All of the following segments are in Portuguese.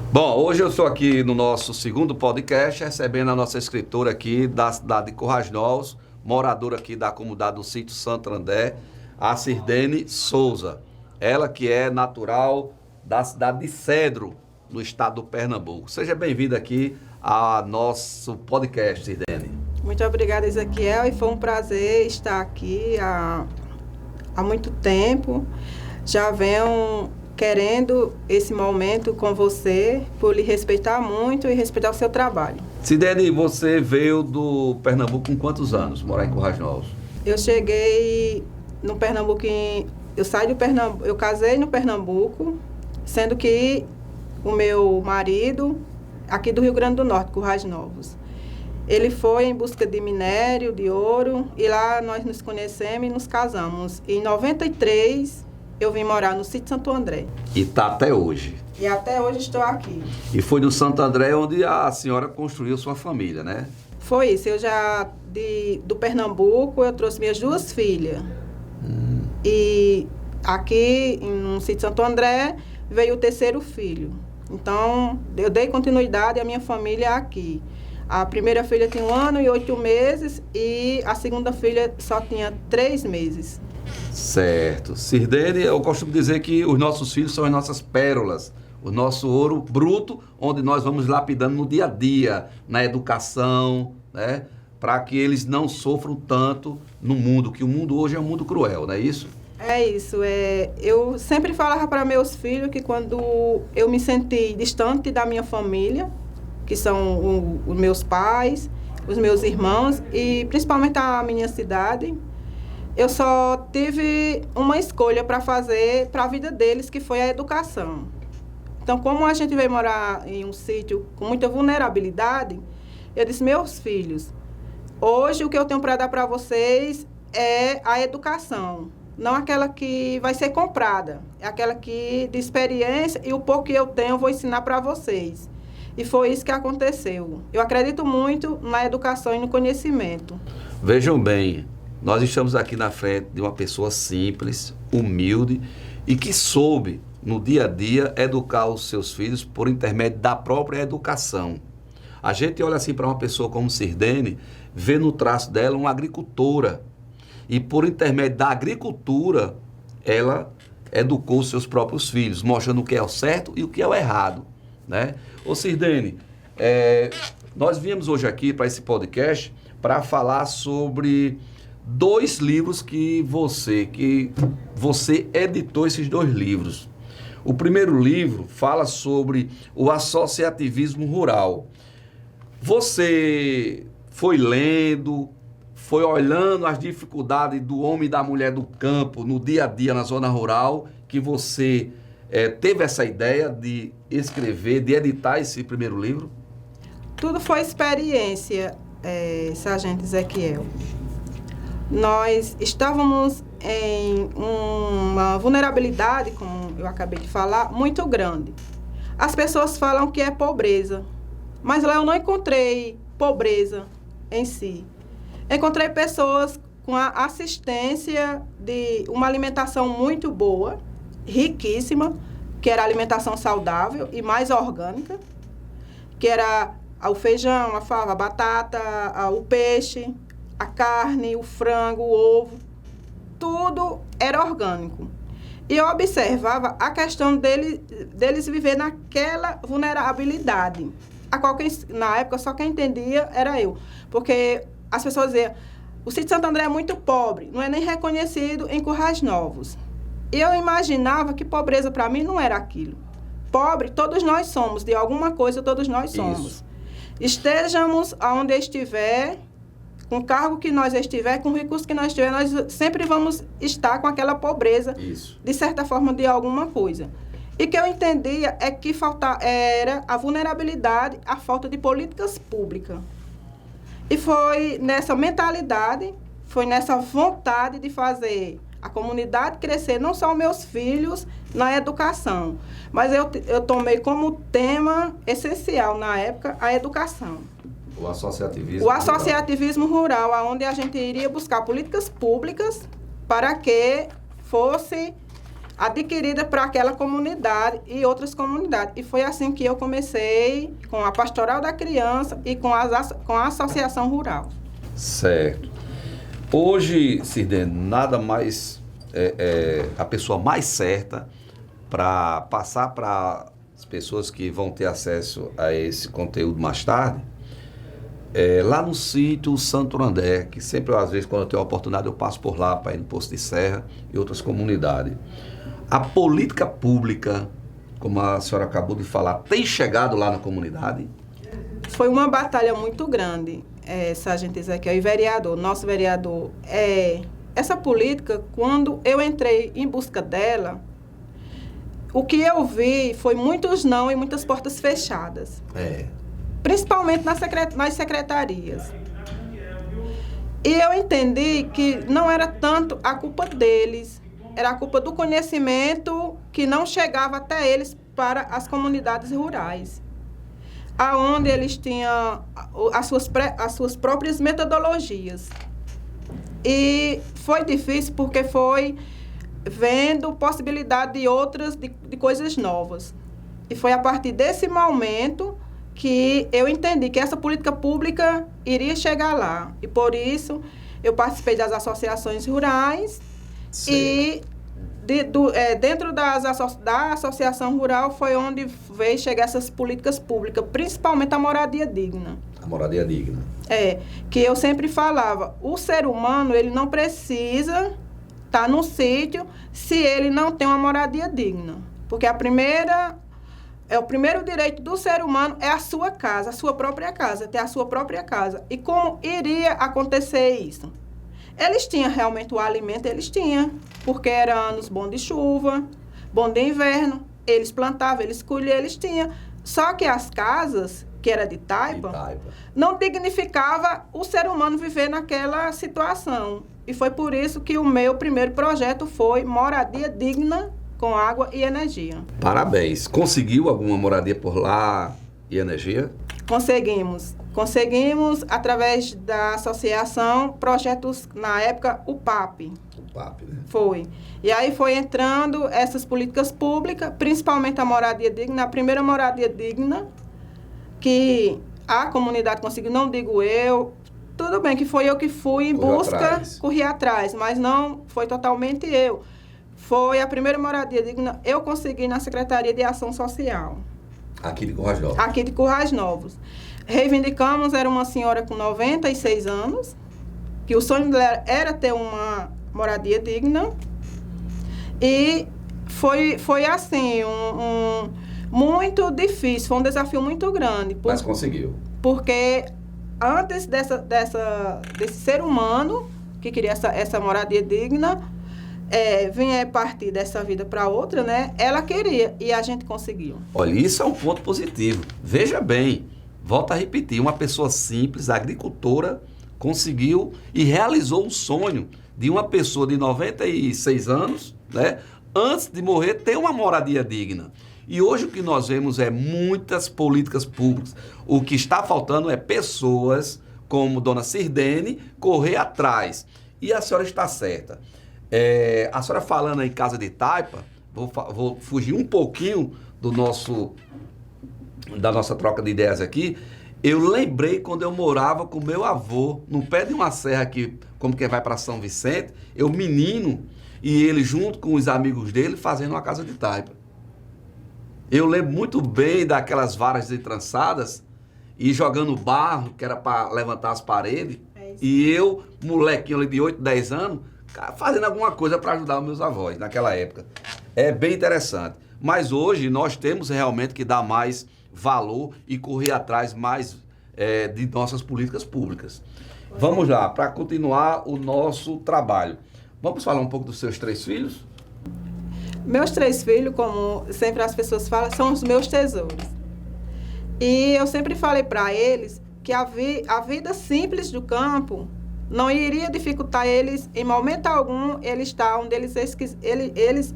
Bom, hoje eu estou aqui no nosso segundo podcast, recebendo a nossa escritora aqui da cidade de Currais Novos, moradora aqui da comunidade do sítio Santo André, a Sirdene Souza. Ela que é natural da cidade de Cedro, no estado do Pernambuco. Seja bem-vinda aqui ao nosso podcast, Sirdene. Muito obrigada, Ezequiel, e foi um prazer estar aqui há muito tempo. Já venho querendo esse momento com você, por lhe respeitar muito e respeitar o seu trabalho. Sirdene, você veio do Pernambuco com quantos anos, morar em Currais Novos? Eu cheguei no Pernambuco, eu saí do Pernambuco, eu casei no Pernambuco, sendo que o meu marido, aqui do Rio Grande do Norte, Currais Novos, ele foi em busca de minério, de ouro, e lá nós nos conhecemos e nos casamos. Em 93, eu vim morar no sítio Santo André. E está até hoje. E até hoje estou aqui. E foi no Santo André onde a senhora construiu sua família, né? Foi isso. Eu já, do Pernambuco, eu trouxe minhas duas filhas. E aqui, no sítio Santo André, veio o terceiro filho. Então, eu dei continuidade à minha família aqui. A primeira filha tinha 1 ano e 8 meses e a segunda filha só tinha 3 meses. Certo. Sirdene, eu costumo dizer que os nossos filhos são as nossas pérolas, o nosso ouro bruto, onde nós vamos lapidando no dia a dia, na educação, né? Para que eles não sofram tanto no mundo, que o mundo hoje é um mundo cruel, não é isso? É isso. Eu sempre falava para meus filhos que quando eu me senti distante da minha família, que são os meus pais, os meus irmãos e principalmente a minha cidade, eu só tive uma escolha para fazer para a vida deles, que foi a educação. Então, como a gente veio morar em um sítio com muita vulnerabilidade, eu disse, meus filhos, hoje o que eu tenho para dar para vocês é a educação, não aquela que vai ser comprada, é aquela que de experiência, e o pouco que eu tenho eu vou ensinar para vocês. E foi isso que aconteceu. Eu acredito muito na educação e no conhecimento. Vejam bem, nós estamos aqui na frente de uma pessoa simples, humilde e que soube, no dia a dia, educar os seus filhos por intermédio da própria educação. A gente olha assim para uma pessoa como Sirdene, vê no traço dela uma agricultora. E por intermédio da agricultura, ela educou os seus próprios filhos, mostrando o que é o certo e o que é o errado, né? Ô Sirdene, nós viemos hoje aqui para esse podcast para falar sobre 2 livros que você editou esses 2 livros. O primeiro livro fala sobre o associativismo rural. Você foi lendo, foi olhando as dificuldades do homem e da mulher do campo no dia a dia na zona rural, que você teve essa ideia de escrever, de editar esse primeiro livro? Tudo foi experiência, Sargento Ezequiel. Nós estávamos em uma vulnerabilidade, como eu acabei de falar, muito grande. As pessoas falam que é pobreza, mas lá eu não encontrei pobreza em si. Encontrei pessoas com a assistência de uma alimentação muito boa, riquíssima, que era alimentação saudável e mais orgânica, que era o feijão, a fava, a batata, o peixe, a carne, o frango, o ovo, tudo era orgânico. E eu observava a questão deles viver naquela vulnerabilidade. Na época, só quem entendia era eu. Porque as pessoas diziam, o sítio Santo André é muito pobre, não é nem reconhecido em Currais Novos. E eu imaginava que pobreza para mim não era aquilo. Pobre, todos nós somos, de alguma coisa todos nós somos. Isso. Estejamos aonde estiver, com o cargo que nós estiver, com o recurso que nós estiver, nós sempre vamos estar com aquela pobreza, isso, de certa forma, de alguma coisa. E o que eu entendia é que era a vulnerabilidade, a falta de políticas públicas. E foi nessa mentalidade, foi nessa vontade de fazer a comunidade crescer, não só os meus filhos na educação, mas eu tomei como tema essencial na época a educação. O associativismo. O associativismo rural, onde a gente iria buscar políticas públicas para que fosse adquirida para aquela comunidade e outras comunidades. E foi assim que eu comecei com a Pastoral da Criança e com a Associação Rural. Certo. Hoje, Sirdene, nada mais a pessoa mais certa para passar para as pessoas que vão ter acesso a esse conteúdo mais tarde, lá no sítio Santo André, que sempre, às vezes, quando eu tenho a oportunidade, eu passo por lá para ir no Poço de Serra e outras comunidades. A política pública, como a senhora acabou de falar, tem chegado lá na comunidade? Foi uma batalha muito grande, Sargento Ezequiel, e vereador, nosso vereador. Essa política, quando eu entrei em busca dela, o que eu vi foi muitos não e muitas portas fechadas. Principalmente nas secretarias. E eu entendi que não era tanto a culpa deles, era a culpa do conhecimento que não chegava até eles para as comunidades rurais, aonde eles tinham as suas próprias metodologias. E foi difícil porque foi vendo possibilidade de coisas novas. E foi a partir desse momento que eu entendi que essa política pública iria chegar lá. E por isso eu participei das associações rurais. Sim. E dentro da associação rural foi onde veio chegar essas políticas públicas, principalmente a moradia digna. A moradia digna. Que eu sempre falava, o ser humano ele não precisa estar no sítio se ele não tem uma moradia digna. Porque o primeiro direito do ser humano é a sua casa, a sua própria casa, ter a sua própria casa. E como iria acontecer isso? Eles tinham realmente o alimento, eles tinham, porque eram anos bons de chuva, bom de inverno, eles plantavam, eles colhiam, eles tinham. Só que as casas, que era de taipa, não dignificava o ser humano viver naquela situação. E foi por isso que o meu primeiro projeto foi moradia digna com água e energia. Parabéns. Conseguiu alguma moradia por lá e energia? Conseguimos, através da associação, projetos, na época, o PAP. O PAP, né? Foi. E aí foi entrando essas políticas públicas, principalmente a moradia digna, a primeira moradia digna, que a comunidade conseguiu, não digo eu, tudo bem que foi eu que fui em busca, corri atrás, mas não foi totalmente eu. Foi a primeira moradia digna, eu consegui na Secretaria de Ação Social. Aqui de Currais Novos. Aqui de Currais Novos. Reivindicamos, era uma senhora com 96 anos, que o sonho dela era ter uma moradia digna. E foi assim, muito difícil, foi um desafio muito grande. Mas conseguiu. Porque antes desse ser humano que queria essa moradia digna, vinha partir dessa vida para outra, né? Ela queria e a gente conseguiu. Olha, isso é um ponto positivo. Veja bem, volto a repetir, uma pessoa simples, agricultora, conseguiu e realizou um sonho de uma pessoa de 96 anos, né? Antes de morrer, ter uma moradia digna. E hoje o que nós vemos é muitas políticas públicas. O que está faltando é pessoas como Dona Sirdene correr atrás. E a senhora está certa. A senhora falando em casa de taipa, vou fugir um pouquinho da nossa troca de ideias aqui. Eu lembrei quando eu morava com meu avô, no pé de uma serra aqui, como quem vai para São Vicente, eu menino, e ele junto com os amigos dele fazendo uma casa de taipa. Eu lembro muito bem daquelas varas entrançadas e jogando barro, que era para levantar as paredes, e eu, molequinho ali de 8, 10 anos, fazendo alguma coisa para ajudar os meus avós naquela época. É bem interessante. Mas hoje nós temos realmente que dar mais valor e correr atrás mais de nossas políticas públicas. Vamos lá, para continuar o nosso trabalho. Vamos falar um pouco dos seus 3 filhos? Meus 3 filhos, como sempre as pessoas falam, são os meus tesouros. E eu sempre falei para eles que a vida simples do campo não iria dificultar eles, em momento algum, eles estar onde eles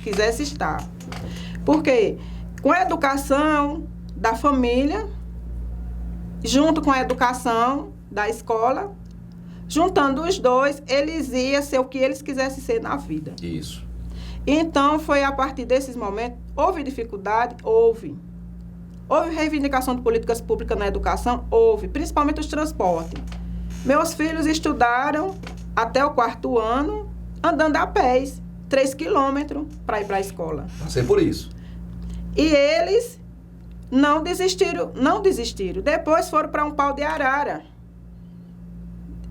quisessem estar. Porque com a educação da família, junto com a educação da escola, juntando os dois, eles iam ser o que eles quisessem ser na vida. Isso. Então, foi a partir desses momentos, houve dificuldade? Houve. Houve reivindicação de políticas públicas na educação? Houve, principalmente os transportes. Meus filhos estudaram até o 4º ano, andando a pés, 3 quilômetros para ir para a escola. Passei por isso. E eles não desistiram. Depois foram para um pau de arara.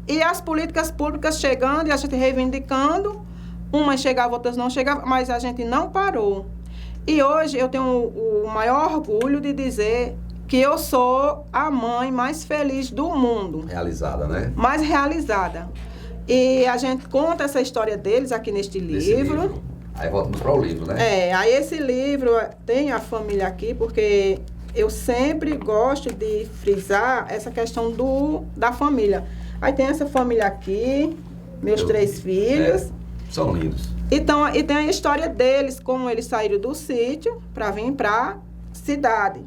E as políticas públicas chegando e a gente reivindicando, umas chegavam, outras não chegavam, mas a gente não parou. E hoje eu tenho o maior orgulho de dizer que eu sou a mãe mais feliz do mundo. Realizada, né? Mais realizada. E a gente conta essa história deles aqui neste livro. Aí voltamos para o livro, né? Aí esse livro tem a família aqui, porque eu sempre gosto de frisar essa questão da família. Aí tem essa família aqui, meus 3 filhos. São lindos. Então, e tem a história deles, como eles saíram do sítio para vir para a cidade.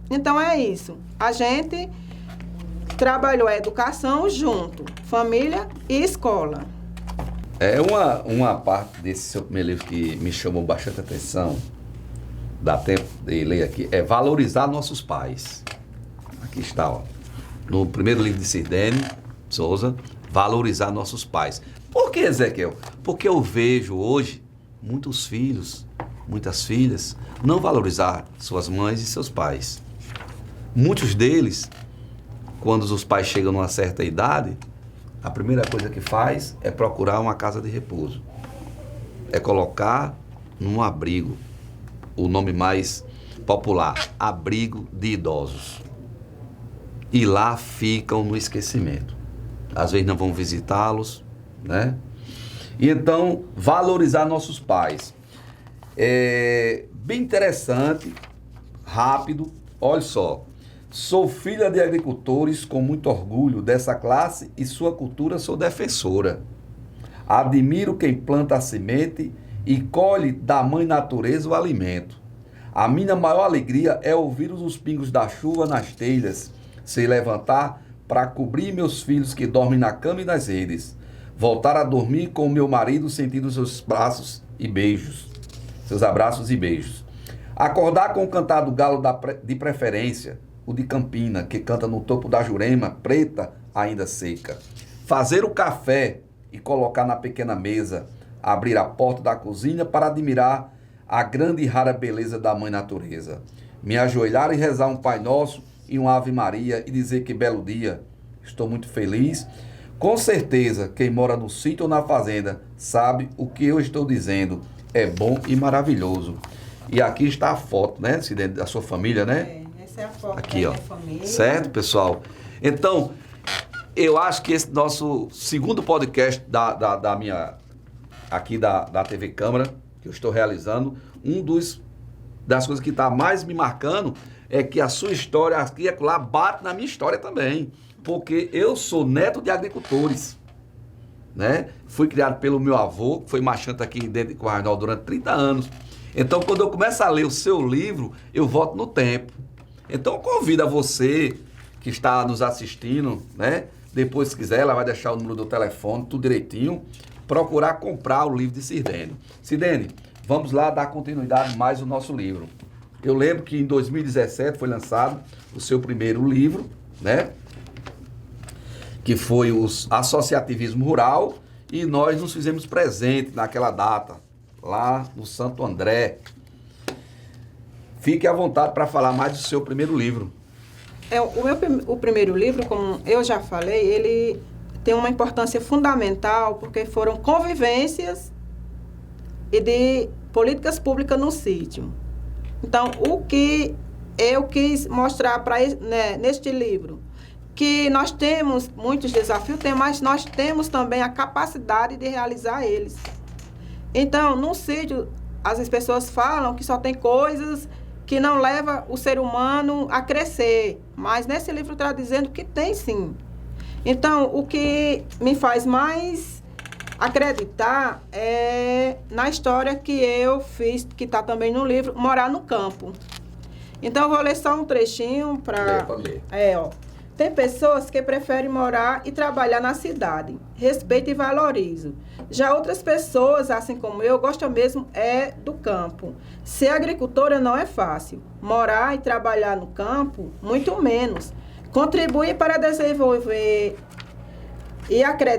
Então, é isso. A gente trabalhou a educação junto, família e escola. É uma parte desse seu primeiro livro que me chamou bastante atenção, dá tempo de ler aqui, é valorizar nossos pais. Aqui está, ó. No primeiro livro de Sirdene Souza, valorizar nossos pais. Por que, Ezequiel? Porque eu vejo hoje muitos filhos, muitas filhas, não valorizar suas mães e seus pais. Muitos deles, quando os pais chegam numa certa idade, a primeira coisa que faz é procurar uma casa de repouso. É colocar num abrigo, o nome mais popular, abrigo de idosos. E lá ficam no esquecimento. Às vezes não vão visitá-los, né? E então, valorizar nossos pais. É bem interessante, rápido, olha só. Sou filha de agricultores com muito orgulho dessa classe e sua cultura sou defensora. Admiro quem planta a semente e colhe da mãe natureza o alimento. A minha maior alegria é ouvir os pingos da chuva nas telhas, se levantar para cobrir meus filhos que dormem na cama e nas redes. Voltar a dormir com o meu marido sentindo seus braços e beijos. Seus abraços e beijos. Acordar com o cantar do galo de preferência, o de Campina, que canta no topo da Jurema, preta, ainda seca. Fazer o café e colocar na pequena mesa, abrir a porta da cozinha para admirar a grande e rara beleza da mãe natureza. Me ajoelhar e rezar um Pai Nosso e um Ave Maria e dizer que belo dia, estou muito feliz. Com certeza, quem mora no sítio ou na fazenda sabe o que eu estou dizendo. É bom e maravilhoso. E aqui está a foto, né, da sua família, né? Essa é a foto aqui, da ó. minha família. Certo, pessoal? Então, eu acho que esse nosso segundo podcast aqui da TV Câmara, que eu estou realizando, das coisas que está mais me marcando é que a sua história aqui e acolá bate na minha história também. Porque eu sou neto de agricultores, né? Fui criado pelo meu avô, que foi marchante aqui dentro de Corrainal durante 30 anos. Então, quando eu começo a ler o seu livro, eu volto no tempo. Então, eu convido a você que está nos assistindo, né? Depois, se quiser, ela vai deixar o número do telefone, tudo direitinho, procurar comprar o livro de Sirdene. Sirdene, vamos lá dar continuidade mais ao nosso livro. Eu lembro que em 2017 foi lançado o seu primeiro livro, né? Que foi o Associativismo Rural, e nós nos fizemos presente naquela data, lá no Santo André. Fique à vontade para falar mais do seu primeiro livro. O primeiro livro, como eu já falei, ele tem uma importância fundamental, porque foram convivências e de políticas públicas no sítio. Então, o que eu quis mostrar neste livro, que nós temos muitos desafios, mas nós temos também a capacidade de realizar eles. Então, no sítio, as pessoas falam que só tem coisas que não levam o ser humano a crescer, mas nesse livro está dizendo que tem sim. Então, o que me faz mais acreditar é na história que eu fiz, que está também no livro, Morar no Campo. Então, eu vou ler só um trechinho para... Pode ler. Tem pessoas que preferem morar e trabalhar na cidade. Respeito e valorizo. Já outras pessoas, assim como eu, gostam mesmo do campo. Ser agricultora não é fácil. Morar e trabalhar no campo, muito menos. Contribuir para desenvolver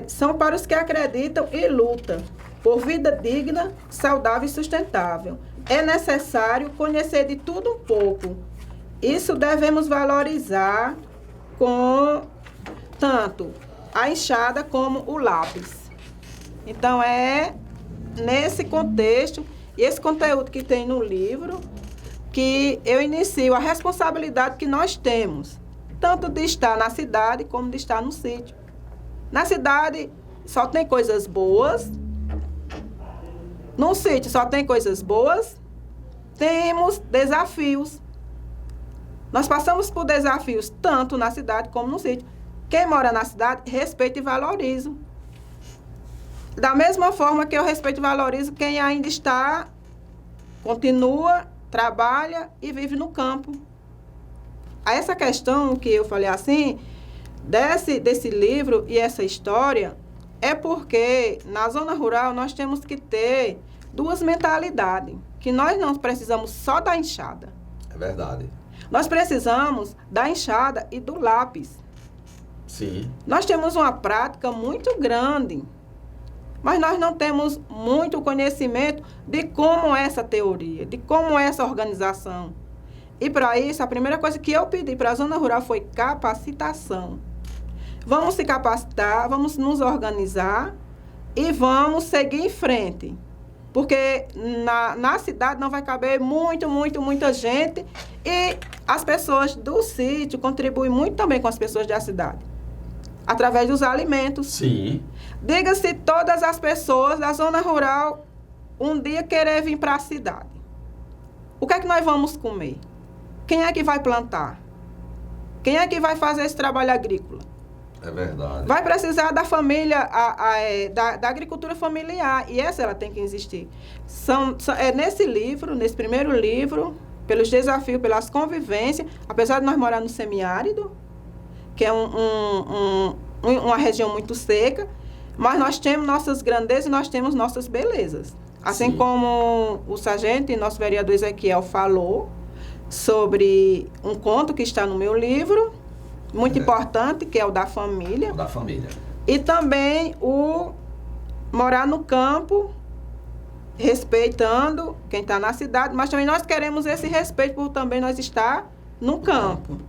são para os que acreditam e lutam por vida digna, saudável e sustentável. É necessário conhecer de tudo um pouco. Isso devemos valorizar com tanto a enxada como o lápis. Então, é nesse contexto e esse conteúdo que tem no livro que eu inicio a responsabilidade que nós temos, tanto de estar na cidade como de estar no sítio. Na cidade só tem coisas boas, no sítio só tem coisas boas, temos desafios. Nós passamos por desafios tanto na cidade como no sítio. Quem mora na cidade, respeito e valorizo. Da mesma forma que eu respeito e valorizo quem ainda continua, trabalha e vive no campo. A essa questão que eu falei assim, desse livro e essa história, é porque na zona rural nós temos que ter duas mentalidades, que nós não precisamos só da enxada. É verdade. Nós precisamos da enxada e do lápis. Sim. Nós temos uma prática muito grande, mas nós não temos muito conhecimento de como é essa teoria, de como é essa organização. E para isso, a primeira coisa que eu pedi para a zona rural foi capacitação. Vamos se capacitar, vamos nos organizar e vamos seguir em frente. Porque na cidade não vai caber muita gente e as pessoas do sítio contribuem muito também com as pessoas da cidade, através dos alimentos. Sim. Diga-se todas as pessoas da zona rural um dia querer vir para a cidade. O que é que nós vamos comer? Quem é que vai plantar? Quem é que vai fazer esse trabalho agrícola? É verdade. Vai precisar da família, da agricultura familiar, e essa ela tem que existir. Nesse livro, nesse primeiro livro, pelos desafios, pelas convivências, apesar de nós morar no semiárido, que é uma região muito seca, mas nós temos nossas grandezas e nós temos nossas belezas. Assim Sim. como o sargento e nosso vereador Ezequiel falou sobre um conto que está no meu livro, muito importante, que é o da família. O da família. E também o morar no campo, respeitando quem está na cidade, mas também nós queremos esse respeito por também nós estar no campo.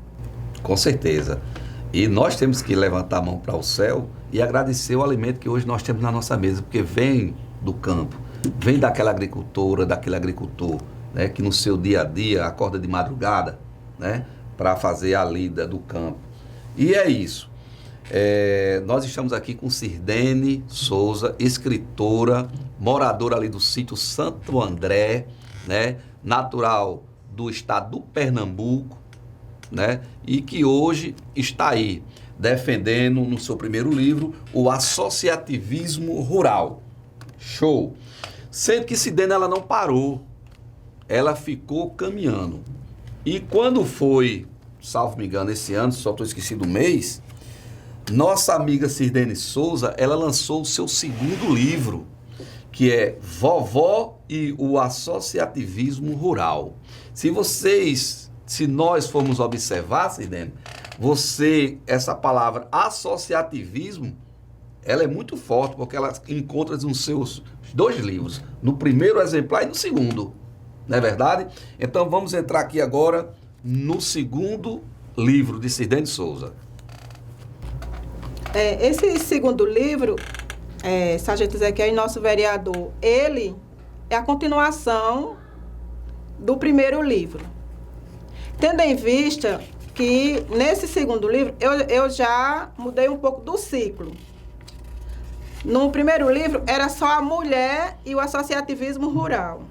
Com certeza. E nós temos que levantar a mão para o céu e agradecer o alimento que hoje nós temos na nossa mesa, porque vem do campo, vem daquela agricultora, daquele agricultor, né, que no seu dia a dia acorda de madrugada, né, para fazer a lida do campo. E é isso. Nós estamos aqui com Sirdene Souza, escritora, moradora ali do sítio Santo André, né, natural do estado do Pernambuco, né, e que hoje está aí defendendo no seu primeiro livro o associativismo rural. Show! Sendo que Sirdene ela não parou, ela ficou caminhando. E quando foi, salvo me engano, esse ano, só estou esquecido o mês, nossa amiga Sirdene Souza, ela lançou o seu segundo livro, que é Vovó e o Associativismo Rural. Se nós formos observar, Sirdene, essa palavra associativismo, ela é muito forte, porque ela encontra nos seus 2 livros, no primeiro exemplar e no segundo, não é verdade? Então vamos entrar aqui agora no segundo livro de Sirdene Souza. Esse segundo livro, Sargento Ezequiel e nosso vereador, ele é a continuação do primeiro livro. Tendo em vista que nesse segundo livro eu já mudei um pouco do ciclo. No primeiro livro era só a mulher e o associativismo rural.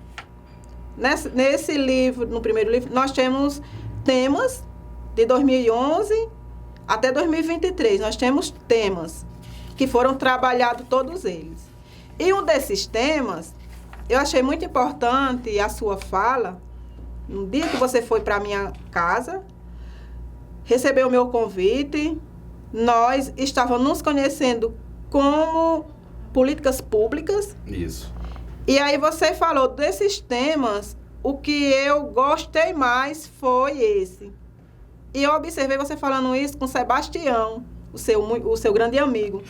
Nesse livro, no primeiro livro, nós temos temas de 2011 até 2023. Nós temos temas que foram trabalhados todos eles. E um desses temas, eu achei muito importante a sua fala, no dia que você foi para a minha casa, recebeu o meu convite. Nós estávamos nos conhecendo como políticas públicas. Isso. E aí você falou desses temas, o que eu gostei mais foi esse. E eu observei você falando isso com Sebastião, o seu grande amigo.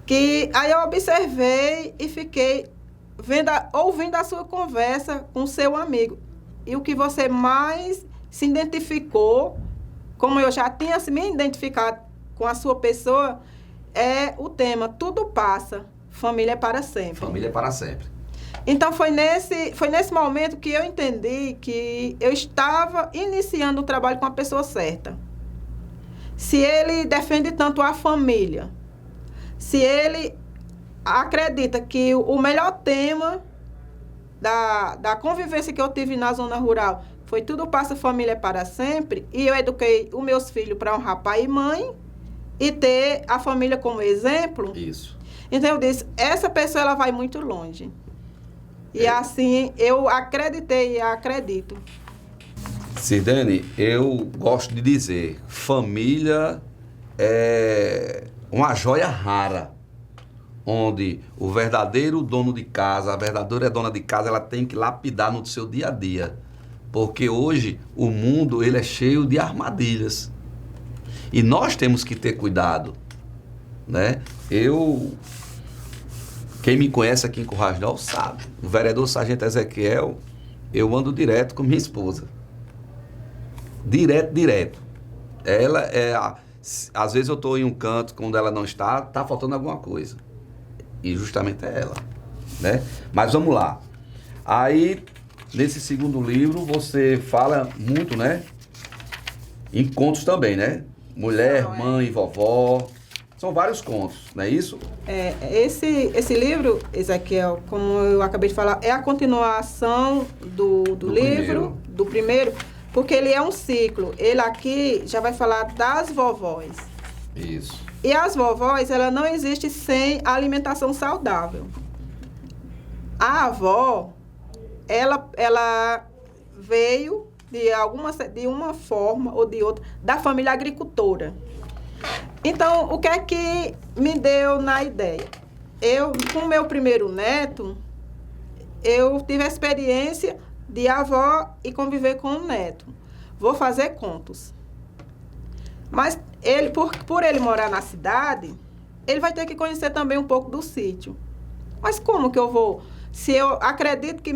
Que aí eu observei e fiquei ouvindo a sua conversa com o seu amigo. E o que você mais se identificou, como eu já tinha me identificado com a sua pessoa, é o tema Tudo Passa, Família é para Sempre. Família é para sempre. Então, foi nesse momento que eu entendi que eu estava iniciando o trabalho com a pessoa certa. Se ele defende tanto a família, se ele acredita que o melhor tema da convivência que eu tive na zona rural foi Tudo Passa, Família para Sempre, e eu eduquei os meus filhos para honrar pai e mãe e ter a família como exemplo. Isso. Então eu disse, essa pessoa ela vai muito longe. E assim, eu acreditei e acredito. Sirlene, eu gosto de dizer, família é uma joia rara, onde o verdadeiro dono de casa, a verdadeira dona de casa, ela tem que lapidar no seu dia a dia. Porque hoje o mundo ele é cheio de armadilhas. E nós temos que ter cuidado, né? Quem me conhece aqui em Currais Novos sabe. O vereador Sargento Ezequiel, eu ando direto com minha esposa. Direto. Ela às vezes eu estou em um canto, quando ela não está faltando alguma coisa. E justamente é ela, né? Mas vamos lá. Aí, nesse segundo livro, você fala muito, né? Em contos também, né? Mulher, mãe, vovó. São vários contos, não é isso? Esse livro, Ezequiel, como eu acabei de falar, é a continuação do livro, do primeiro, porque ele é um ciclo. Ele aqui já vai falar das vovós. Isso. E as vovós, ela não existe sem alimentação saudável. A avó, ela veio de uma forma ou de outra da família agricultora. Então, o que é que me deu na ideia? Eu, com o meu primeiro neto, eu tive a experiência de avó e conviver com o neto. Vou fazer contos. Mas ele, por ele morar na cidade, ele vai ter que conhecer também um pouco do sítio. Mas como que eu vou? Se eu acredito que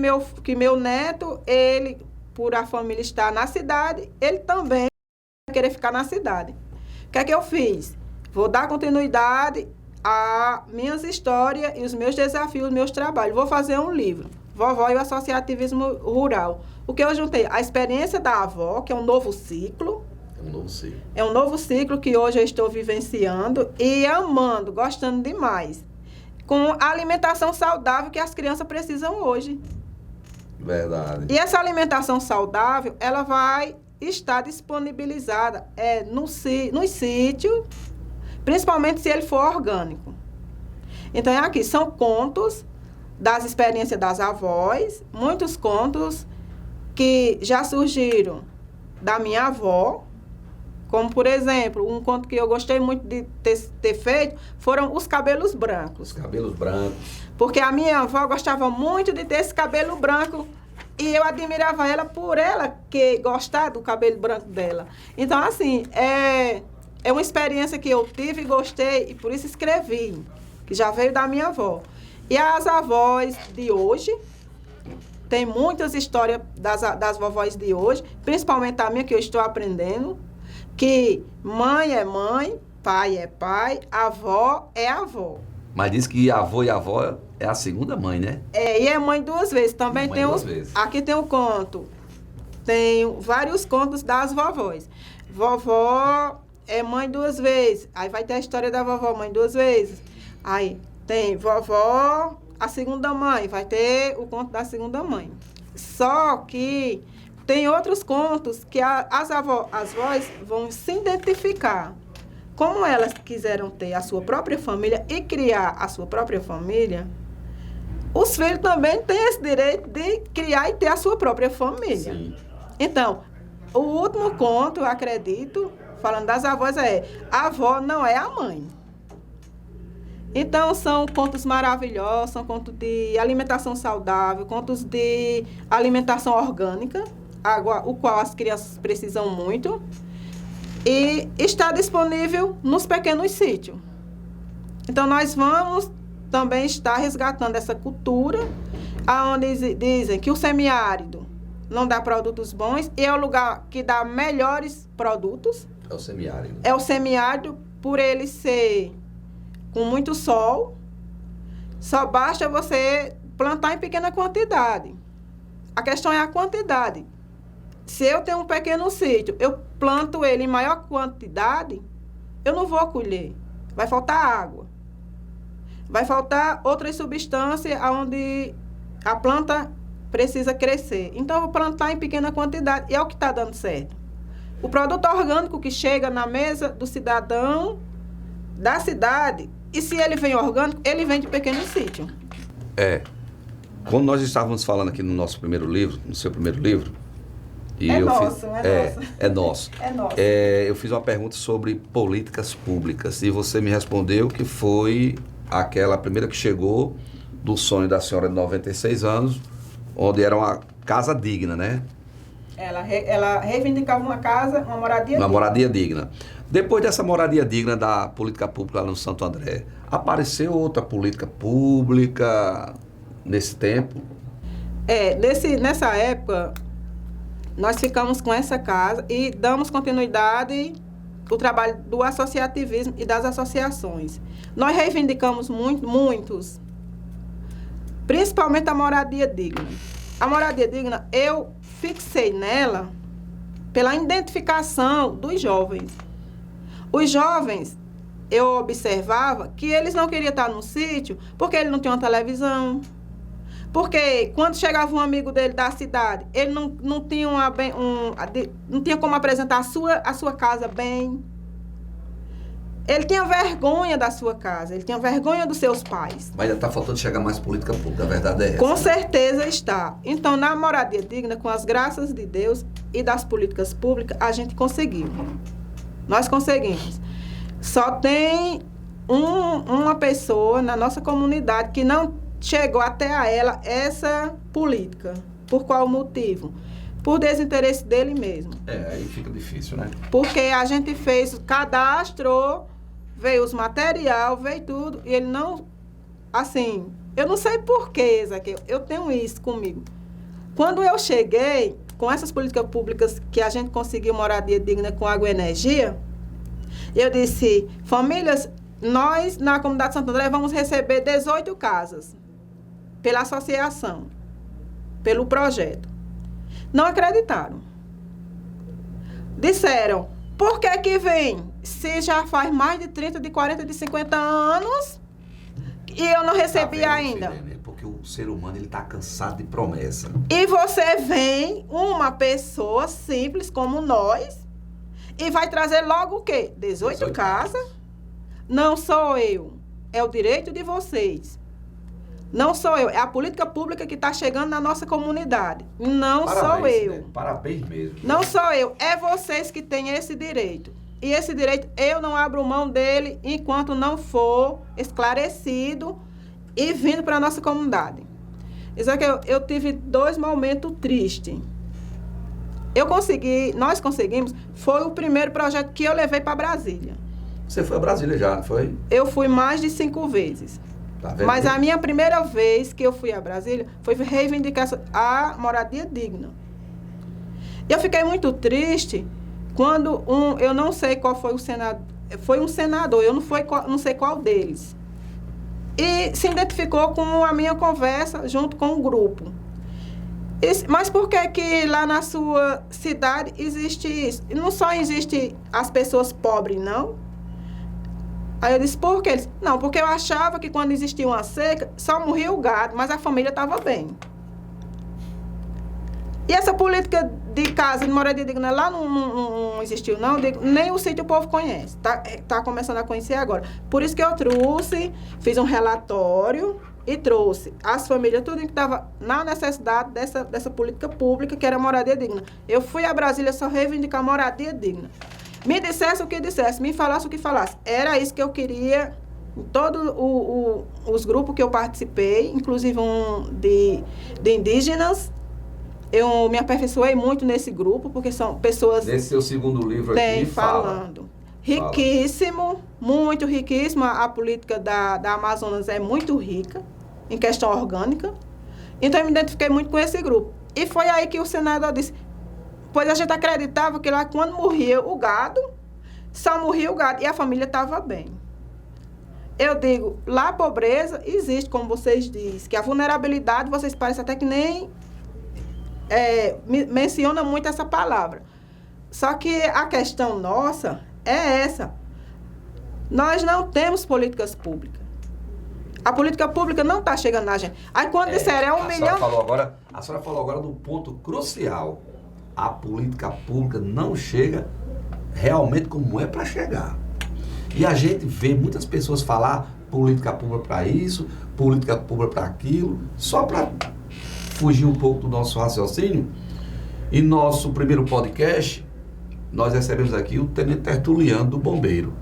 meu neto, ele, por a família estar na cidade, ele também vai querer ficar na cidade. O que é que eu fiz? Vou dar continuidade às minhas histórias e os meus desafios, os meus trabalhos. Vou fazer um livro, Vovó e o Associativismo Rural. O que eu juntei? A experiência da avó, que é um novo ciclo. É um novo ciclo que hoje eu estou vivenciando e amando, gostando demais. Com a alimentação saudável que as crianças precisam hoje. Verdade. E essa alimentação saudável, ela vai estar disponibilizada no sítio, principalmente se ele for orgânico. Então, aqui são contos das experiências das avós, muitos contos que já surgiram da minha avó, como, por exemplo, um conto que eu gostei muito de ter feito foram os cabelos brancos. Os cabelos brancos. Porque a minha avó gostava muito de ter esse cabelo branco e eu admirava ela por ela que gostar do cabelo branco dela. Então, assim, é uma experiência que eu tive e gostei e por isso escrevi, que já veio da minha avó. E as avós de hoje, tem muitas histórias das vovós de hoje, principalmente a minha que eu estou aprendendo, que mãe é mãe, pai é pai, avó é avó. Mas diz que avô e avó é a segunda mãe, né? E é mãe duas vezes. Também mãe duas vezes. Aqui tem um conto. Tem vários contos das vovós. Vovó é mãe duas vezes. Aí vai ter a história da vovó, mãe duas vezes. Aí tem vovó, a segunda mãe. Vai ter o conto da segunda mãe. Só que tem outros contos que as vós vão se identificar. Como elas quiseram ter a sua própria família e criar a sua própria família, os filhos também têm esse direito de criar e ter a sua própria família. Sim. Então, O último conto, eu acredito, falando das avós, a avó não é a mãe. Então, são contos maravilhosos, são contos de alimentação saudável, contos de alimentação orgânica, água, o qual as crianças precisam muito. E está disponível nos pequenos sítios. Então, nós vamos também estar resgatando essa cultura, onde dizem que o semiárido não dá produtos bons e é o lugar que dá melhores produtos. É o semiárido. É o semiárido, por ele ser com muito sol, só basta você plantar em pequena quantidade. A questão é a quantidade. Se eu tenho um pequeno sítio, eu planto ele em maior quantidade, eu não vou colher. Vai faltar água. Vai faltar outras substâncias onde a planta precisa crescer. Então, eu vou plantar em pequena quantidade. E é o que está dando certo. O produto orgânico que chega na mesa do cidadão da cidade, e se ele vem orgânico, ele vem de pequeno sítio. Quando nós estávamos falando aqui no nosso primeiro livro, no seu primeiro livro, e É eu nosso. É nosso. É nosso. Eu fiz uma pergunta sobre políticas públicas e você me respondeu que foi aquela primeira que chegou do sonho da senhora de 96 anos, onde era uma casa digna, né? Ela reivindicava uma casa, uma moradia digna. Uma moradia digna. Depois dessa moradia digna da política pública lá no Santo André, apareceu outra política pública nesse tempo? Nessa época, nós ficamos com essa casa e damos continuidade ao trabalho do associativismo e das associações. Nós reivindicamos muitos, principalmente a moradia digna. A moradia digna, eu fixei nela pela identificação dos jovens. Os jovens, eu observava que eles não queriam estar no sítio porque ele não tinha uma televisão. Porque quando chegava um amigo dele da cidade, ele não tinha, não tinha como apresentar a sua casa bem. Ele tinha vergonha da sua casa, ele tinha vergonha dos seus pais. Mas ainda está faltando chegar mais política pública, a verdade é essa. Com certeza está. Então, na moradia digna, com as graças de Deus e das políticas públicas, a gente conseguiu. Nós conseguimos. Só tem uma pessoa na nossa comunidade que não chegou até a ela essa política. Por qual motivo? Por desinteresse dele mesmo. Aí fica difícil, né? Porque a gente fez o cadastro, veio os material, veio tudo, e ele não... Assim, eu não sei porquê, Zaqueu, eu tenho isso comigo. Quando eu cheguei, com essas políticas públicas que a gente conseguiu moradia digna com água e energia, eu disse, famílias, nós na comunidade de Santo André vamos receber 18 casas pela associação, pelo projeto. Não acreditaram. Disseram, por que vem? Se já faz mais de 30, de 40, de 50 anos e eu não recebi ainda. Porque o ser humano ele está cansado de promessa. E você vem, uma pessoa simples como nós, e vai trazer logo o quê? 18 casas? Não sou eu. É o direito de vocês. Não sou eu. É a política pública que está chegando na nossa comunidade. Não sou eu. Né? Parabéns mesmo. Não sou eu. É vocês que têm esse direito. E esse direito, eu não abro mão dele enquanto não for esclarecido e vindo para a nossa comunidade. Isso é que eu tive 2 momentos tristes. Nós conseguimos, foi o primeiro projeto que eu levei para Brasília. Você foi a Brasília já, não foi? Eu fui mais de 5 vezes. Tá vendo? Mas a minha primeira vez que eu fui a Brasília foi reivindicar a moradia digna. Eu fiquei muito triste quando eu não sei qual foi o senador, foi um senador, eu não sei qual deles, e se identificou com a minha conversa junto com o grupo. Mas por que lá na sua cidade existe isso? Não só existe as pessoas pobres, não? Aí eu disse, por quê? Não, porque eu achava que quando existia uma seca, só morria o gado, mas a família estava bem. E essa política de casa, de moradia digna, lá não existiu, não. Nem o sítio o povo conhece. Tá começando a conhecer agora. Por isso que eu trouxe, fiz um relatório e trouxe as famílias, tudo que estava na necessidade dessa política pública, que era moradia digna. Eu fui a Brasília só reivindicar moradia digna. Me dissesse o que dissesse, me falasse o que falasse. Era isso que eu queria em todos os grupos que eu participei, inclusive de indígenas. Eu me aperfeiçoei muito nesse grupo, porque são pessoas... Nesse seu segundo livro aqui, falando. Riquíssimo, muito riquíssimo. A política da Amazonas é muito rica, em questão orgânica. Então, eu me identifiquei muito com esse grupo. E foi aí que o senador disse, pois a gente acreditava que lá, quando morria o gado, só morria o gado, e a família estava bem. Eu digo, lá a pobreza existe, como vocês dizem, que a vulnerabilidade, vocês parecem até que nem mencionam muito essa palavra. Só que a questão nossa é essa. Nós não temos políticas públicas. A política pública não está chegando na gente. Aí quando disseram 1 milhão... A senhora falou agora do ponto crucial. A política pública não chega realmente como é para chegar. E a gente vê muitas pessoas falar política pública para isso, política pública para aquilo, só para fugir um pouco do nosso raciocínio. Em nosso primeiro podcast, nós recebemos aqui o Tenente Tertuliano do Bombeiro,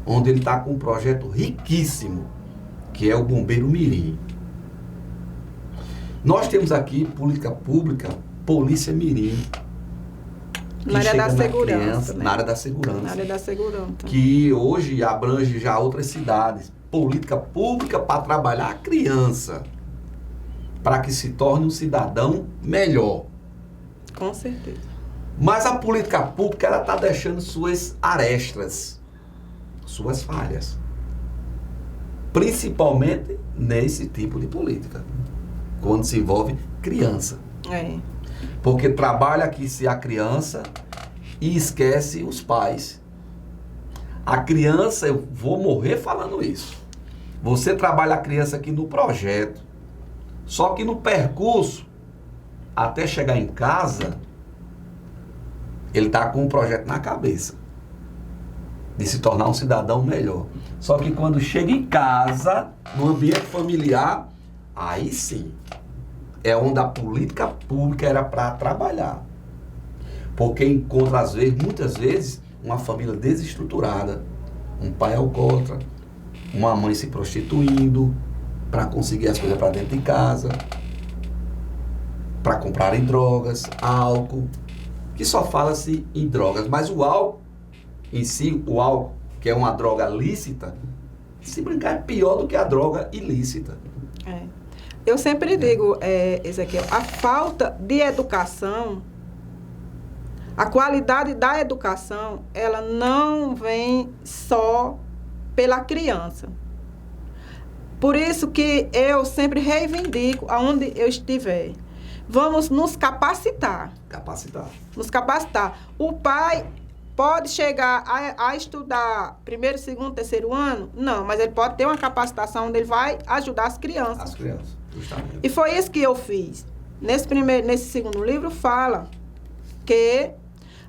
onde ele está com um projeto riquíssimo, que é o Bombeiro Mirim. Nós temos aqui política pública, Polícia Mirim. Na área da segurança. Criança, né? Na área da segurança. Na área da segurança. Que hoje abrange já outras cidades. Política pública para trabalhar a criança, para que se torne um cidadão melhor. Com certeza. Mas a política pública, ela está deixando suas arestas, suas falhas. Principalmente nesse tipo de política, quando se envolve criança. Porque trabalha aqui se a criança e esquece os pais. A criança, eu vou morrer falando isso. Você trabalha a criança aqui no projeto. Só que no percurso, até chegar em casa, ele está com um projeto na cabeça de se tornar um cidadão melhor. Só que quando chega em casa, no ambiente familiar, aí sim, é onde a política pública era para trabalhar. Porque encontra, muitas vezes, uma família desestruturada, um pai alcoólatra, uma mãe se prostituindo para conseguir as coisas para dentro de casa, para comprarem drogas, álcool, que só fala-se em drogas, mas o álcool em si, o álcool, que é uma droga lícita, se brincar é pior do que a droga ilícita. Eu sempre digo, Ezequiel, a falta de educação, a qualidade da educação, ela não vem só pela criança. Por isso que eu sempre reivindico, aonde eu estiver, vamos nos capacitar. Nos capacitar. O pai pode chegar a estudar primeiro, segundo, terceiro ano? Não, mas ele pode ter uma capacitação onde ele vai ajudar as crianças. As crianças, justamente. E foi isso que eu fiz. Nesse segundo livro fala que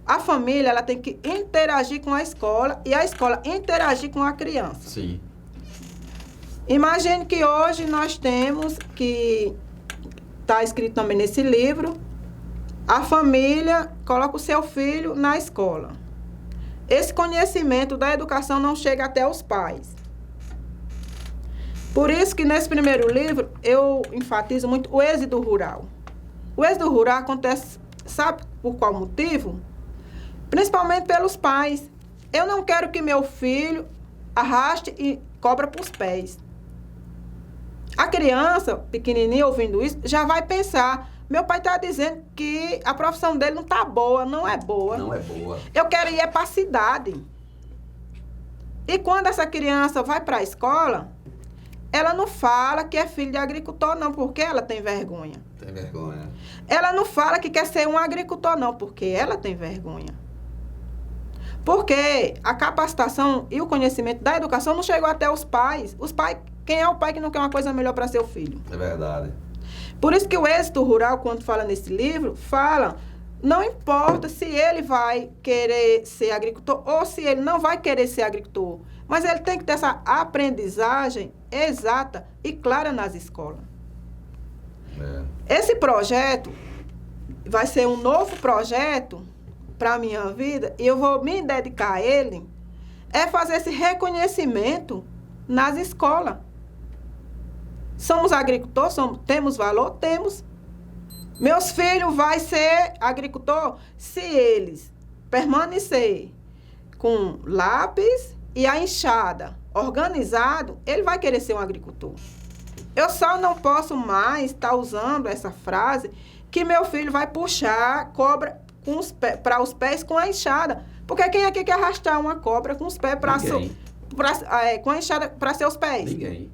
a família ela tem que interagir com a escola e a escola interagir com a criança. Sim. Imagine que hoje nós temos, que está escrito também nesse livro, a família coloca o seu filho na escola. Esse conhecimento da educação não chega até os pais. Por isso que nesse primeiro livro eu enfatizo muito o êxodo rural. O êxodo rural acontece, sabe por qual motivo? Principalmente pelos pais. Eu não quero que meu filho arraste e cobra para os pés. A criança, pequenininha, ouvindo isso, já vai pensar, meu pai está dizendo que a profissão dele não está boa, não é boa. Não é boa. Eu quero ir para a cidade. E quando essa criança vai para a escola, ela não fala que é filho de agricultor, não, porque ela tem vergonha. Tem vergonha. Ela não fala que quer ser um agricultor, não, porque ela tem vergonha. Porque a capacitação e o conhecimento da educação não chegou até os pais. Os pais, quem é o pai que não quer uma coisa melhor para seu filho? É verdade. Por isso que o êxito rural, quando fala nesse livro, fala, não importa se ele vai querer ser agricultor ou se ele não vai querer ser agricultor, mas ele tem que ter essa aprendizagem exata e clara nas escolas. Esse projeto vai ser um novo projeto para a minha vida e eu vou me dedicar a ele, é fazer esse reconhecimento nas escolas. Somos agricultores, temos valor? Temos. Meus filhos vão ser agricultor se eles permanecer com lápis e a enxada organizado, ele vai querer ser um agricultor. Eu só não posso mais estar usando essa frase que meu filho vai puxar cobra para os pés com a enxada. Porque quem aqui quer arrastar uma cobra com os pés com a enxada para seus pés? Ninguém.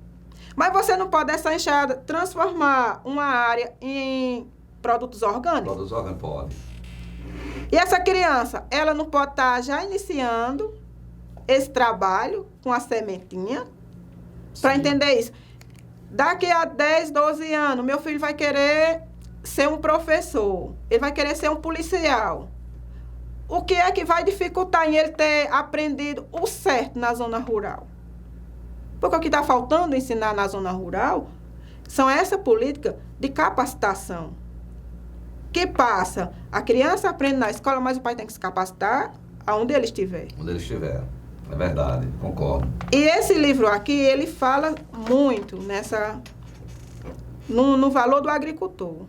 Mas você não pode, essa enxada, transformar uma área em produtos orgânicos? Produtos orgânicos pode. E essa criança, ela não pode estar já iniciando esse trabalho com a sementinha para entender isso. Daqui a 10, 12 anos, meu filho vai querer ser um professor, ele vai querer ser um policial. O que é que vai dificultar em ele ter aprendido o certo na zona rural? Porque o que está faltando ensinar na zona rural são essa política de capacitação. Que passa, a criança aprende na escola, mas o pai tem que se capacitar aonde ele estiver. Onde ele estiver. É verdade, concordo. E esse livro aqui, ele fala muito no valor do agricultor.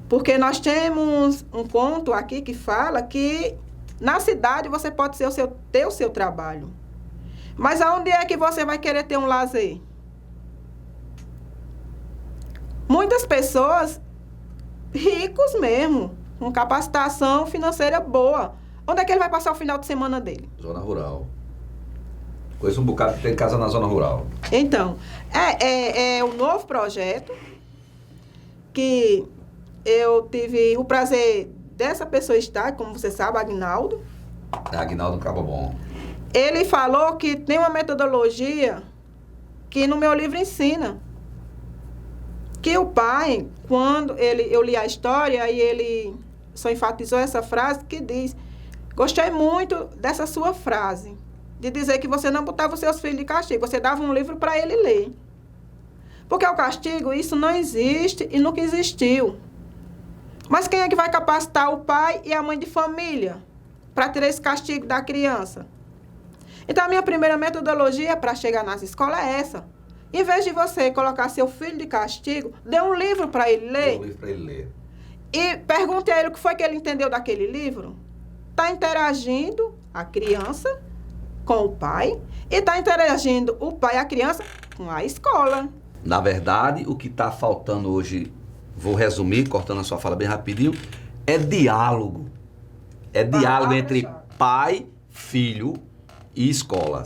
Porque nós temos um ponto aqui que fala que na cidade você pode ter o seu trabalho. Mas aonde é que você vai querer ter um lazer? Muitas pessoas, ricos mesmo, com capacitação financeira boa. Onde é que ele vai passar o final de semana dele? Zona rural. Conheço um bocado que tem casa na zona rural. Então, é um novo projeto que eu tive o prazer dessa pessoa estar, como você sabe, Aguinaldo. Aguinaldo Cabo Bom. Ele falou que tem uma metodologia que no meu livro ensina. Que o pai, quando eu li a história e ele só enfatizou essa frase que diz: gostei muito dessa sua frase, de dizer que você não botava os seus filhos de castigo, você dava um livro para ele ler. Porque o castigo, isso não existe e nunca existiu. Mas quem é que vai capacitar o pai e a mãe de família para ter esse castigo da criança? Então, a minha primeira metodologia para chegar nas escolas é essa. Em vez de você colocar seu filho de castigo, dê um livro para ele ler. Dê um livro para ele ler. E pergunte a ele o que foi que ele entendeu daquele livro. Está interagindo a criança com o pai e está interagindo o pai e a criança com a escola. Na verdade, o que está faltando hoje, vou resumir, cortando a sua fala bem rapidinho, é diálogo. É diálogo entre pai, filho e escola.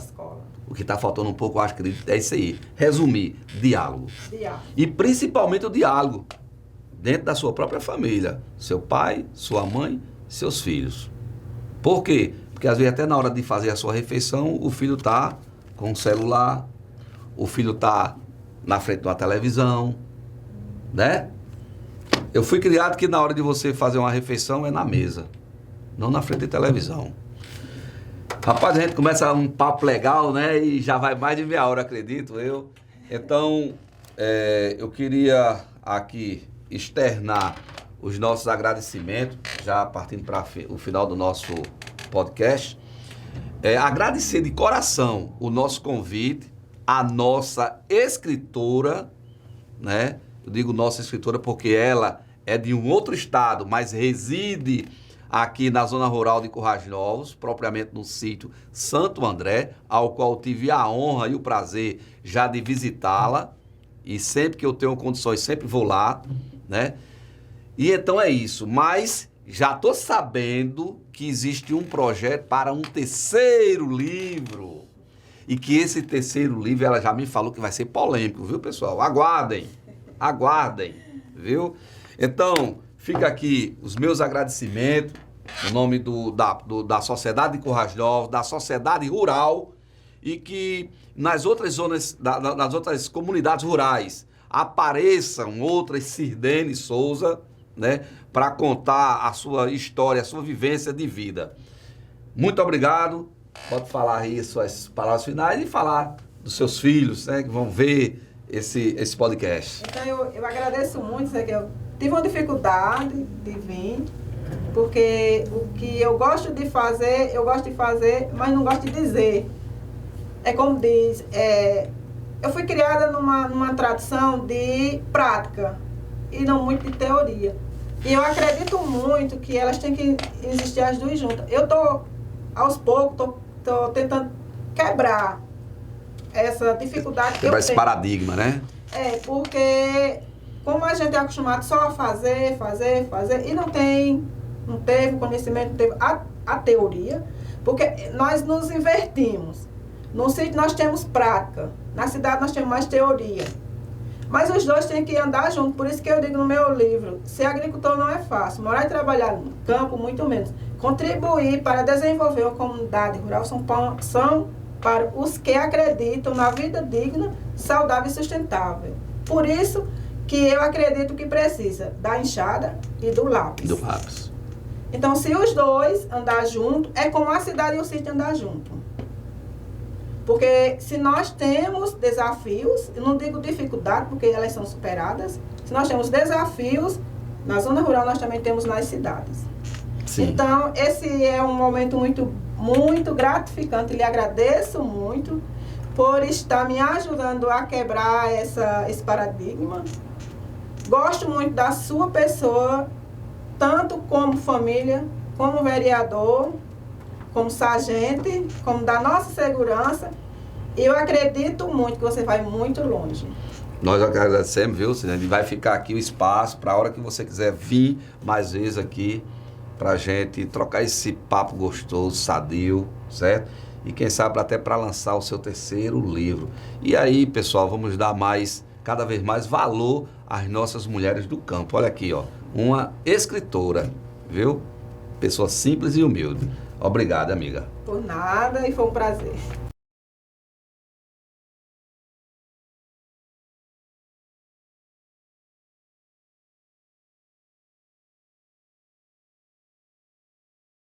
O que está faltando um pouco, eu acho que é isso aí. Resumir, diálogo. E principalmente o diálogo dentro da sua própria família. Seu pai, sua mãe, seus filhos. Por quê? Porque às vezes até na hora de fazer a sua refeição, o filho está com o celular, o filho está na frente de uma televisão, né? Eu fui criado que na hora de você fazer uma refeição é na mesa, não na frente de televisão. Rapaz, a gente começa um papo legal, né? E já vai mais de meia hora, acredito eu. Então, eu queria aqui externar os nossos agradecimentos, já partindo para o final do nosso podcast. Agradecer de coração o nosso convite, a nossa escritora, né? Eu digo nossa escritora porque ela é de um outro estado, mas reside aqui na zona rural de Currais Novos, propriamente no sítio Santo André, ao qual tive a honra e o prazer já de visitá-la. E sempre que eu tenho condições, sempre vou lá, né? E então é isso. Mas já estou sabendo que existe um projeto para um terceiro livro. E que esse terceiro livro, ela já me falou que vai ser polêmico, viu, pessoal? Aguardem, viu? Então, fica aqui os meus agradecimentos, no nome da Sociedade de Currais Novos, da Sociedade Rural, e que nas outras zonas, nas outras comunidades rurais, apareçam outras Sirdene Souza, né, para contar a sua história, a sua vivência de vida. Muito obrigado. Pode falar aí suas palavras finais e falar dos seus filhos, né, que vão ver esse podcast. Então, eu agradeço muito, Zé, que eu tive uma dificuldade de vir, porque o que eu gosto de fazer, mas não gosto de dizer. É como diz, eu fui criada numa tradição de prática e não muito de teoria. E eu acredito muito que elas têm que existir as duas juntas. Eu aos poucos, tô tentando quebrar essa dificuldade que eu tenho. Esse paradigma, né? Porque como a gente é acostumado só a fazer, e não teve conhecimento, não teve a teoria, porque nós nos invertimos. No sítio nós temos prática, na cidade nós temos mais teoria. Mas os dois têm que andar juntos, por isso que eu digo no meu livro, ser agricultor não é fácil, morar e trabalhar no campo, muito menos. Contribuir para desenvolver a comunidade rural são para os que acreditam na vida digna, saudável e sustentável. Por isso que eu acredito que precisa da enxada e do lápis. Do lápis. Então, se os dois andar junto, é como a cidade e o sítio andar junto. Porque se nós temos desafios, eu não digo dificuldade, porque elas são superadas, se nós temos desafios, na zona rural nós também temos nas cidades. Sim. Então, esse é um momento muito, muito gratificante. Lhe agradeço muito por estar me ajudando a quebrar esse paradigma. Gosto muito da sua pessoa, tanto como família, como vereador, como sargente, como da nossa segurança. E eu acredito muito que você vai muito longe. Nós agradecemos, viu, Cidane? Vai ficar aqui o espaço para a hora que você quiser vir mais vezes aqui, para a gente trocar esse papo gostoso, sadio, certo? E quem sabe até para lançar o seu terceiro livro. E aí, pessoal, vamos dar cada vez mais valor às nossas mulheres do campo. Olha aqui, ó, uma escritora, viu? Pessoa simples e humilde. Obrigado, amiga. Por nada, e foi um prazer.